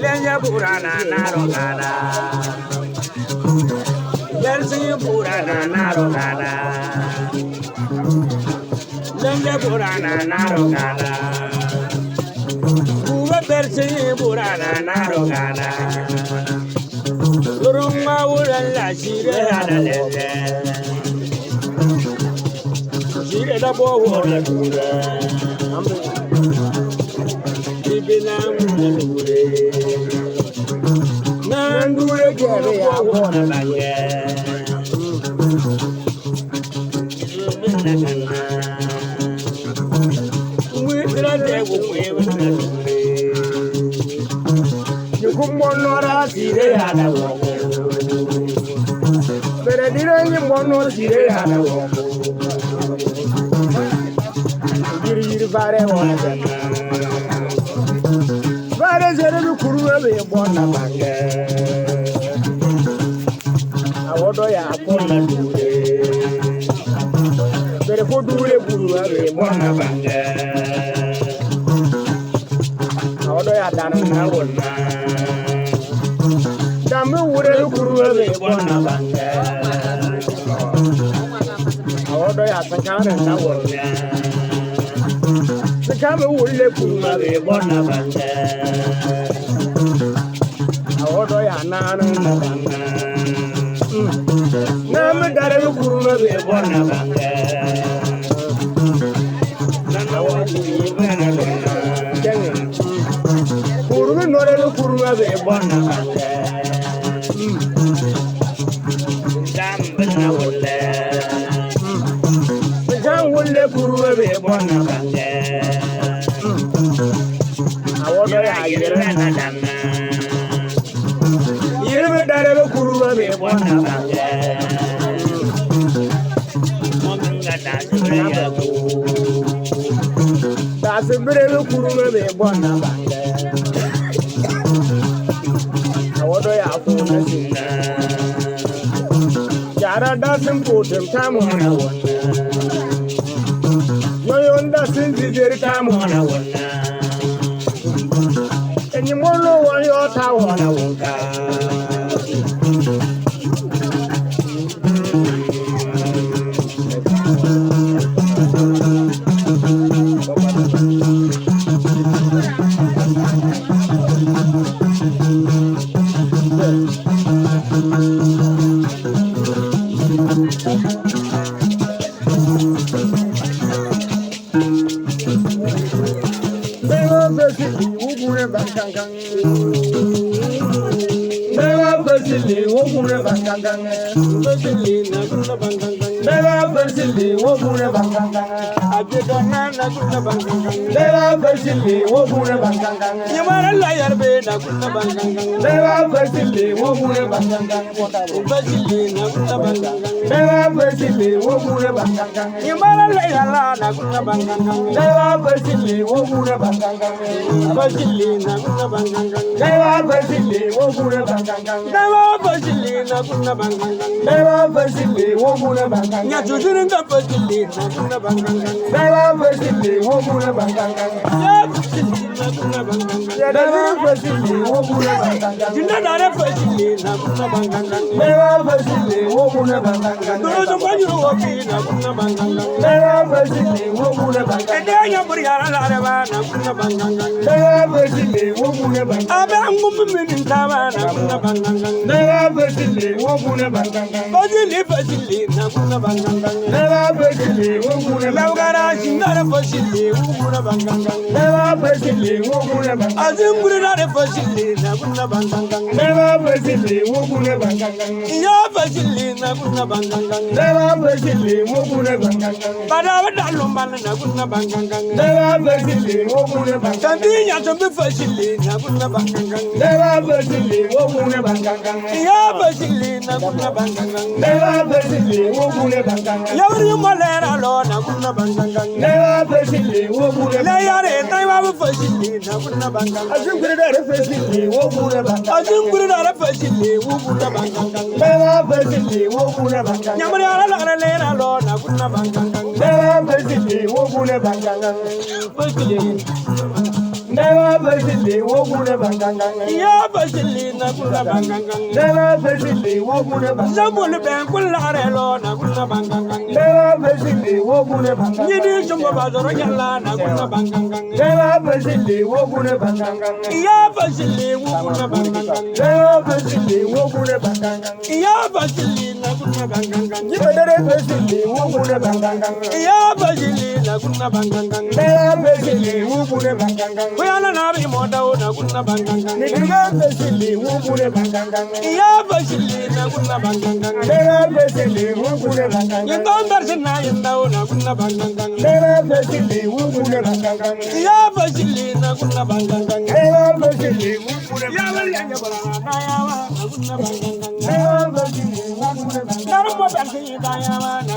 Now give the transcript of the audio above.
Lenya burana narogana, Yersi burana narogana, Lenya burana narogana, Uwe bersi burana narogana, Uruma urala shire adalele, Shire da bo wole dure, Ibina mure. Nandure kere ya bona bange. Mwitra debu mwewe nandure. Yukumonora sire ya na woko. Bere dire nyimono sire ya na woko. Yiri bare wana jana. Bare zere lukuru ebe bona bange. Awodo ya bona dure. Bere ko dure buru ebe bona bange. Awodo ya danu na wona. Damu wure lukuru ebe bona bange. Awodo ya tankana na wona. Kame wule kuma be bona bange. Awodo ya nana na banga. Name dare kuma be bona bange. Nana wani yibana banga. Jenge. Kurumi nore kuma be bona bange. Jambe na wule. Jang wule kuma be bona bange. Awodo ya yere na danga. Yere dare kuruwa be bona bange. Monga da sure ya bu. Da sure kuruwa be bona bange. Awodo ya funa sinna. Jara da sun potem tamona wonna. Yoyonda sin zizeri tamona wonna. And you won't know what your tower won't Never Basili, Wokure Bangang, Basili, Nakuna Bangang, never Basili, Wokure Bangang, I get on Nakuna Bangang, never Basili, Wokure Bangang, you are a liar, Nakuna Bangang, never Basili, Wokure Bangang, Basili, Nakuna Bangang, never Basili, Wokure Bangang, you are a liar, Nakuna Bangang, never Basili, Wokure Bangang, Basili, Nakuna Bangang, never Basili, Wokure Bangang, never Basili, Nakuna Bangang, never Basili, Wokure Bangang, Yaturin the Basili, Nakuna Bangang, never Basili, Wokure Bangang, Nakuna Bangang, never Basili, Wokure Bangang, you never Basili, Nakuna Bangang, never Basili, Wokure Bangang, those of you who are Nakuna Bangang, never Basili, Wokure Bangang, and then you put your Nakuna Bangang, never Basili, Wokure Bangang, I'm moving in Tava, Nakuna Bangang, never Basili, Wokure Bangang, Basili, Basili, Nakuna Bangang, never Basili, Wokure Bangang, Basili, Wokure Bangang, never Basili, fasili wokune banganga. Azinguri na de fasili na kuna banganga. Never fasili wokune banganga. Ya fasili na kuna banganga. Never fasili wokune banganga. Bada dalumbana na kuna banganga. Never fasili wokune banganga. Kandinya tumbi fasili na kuna banganga. Never fasili wokune banganga. Ya fasili na kuna banganga. Never fasili wokune banganga. Yawri malera lo na kuna banganga. Never fasili wokune Le yare taiwa fasili na kuna banganga. Azinguri da fasili wokune banganga. Azinguri da fasili wokune banganga. Never fasili wokune banganga. Nyamri ala lera lo na kuna banganga. Never fasili wokune banganga. Fasili Never fasili wokune banganga. ya fasili na kuna banganga. Never fasili wokune banganga. Zambul ben kulare lo na kuna banganga. Never fasili wokune banganga. Nyidi chumbo bazoro yalla na kuna banganga. Never fasili wokune banganga. Ya fasili wukuna banganga. Never fasili wokune banganga. Ya fasili na kuna banganga. Yibadere fasili wokune banganga. Ya fasili na kuna banganga. Never fasili wokune banganga. Kuyana na bi moda na kuna banganga. Nidiga fasili wokune banganga. Ya fasili na kuna banganga. Never fasili wokune banganga. Yindondar sinna yinda na kuna banganga. Never fasili wokune banganga. Ya fasili na kuna banganga. Never fasili wokune Ya wali banganga. anya bala na ya wa na kuna banganga. Never fasili wokune banganga. Narumo bansi da ya wa.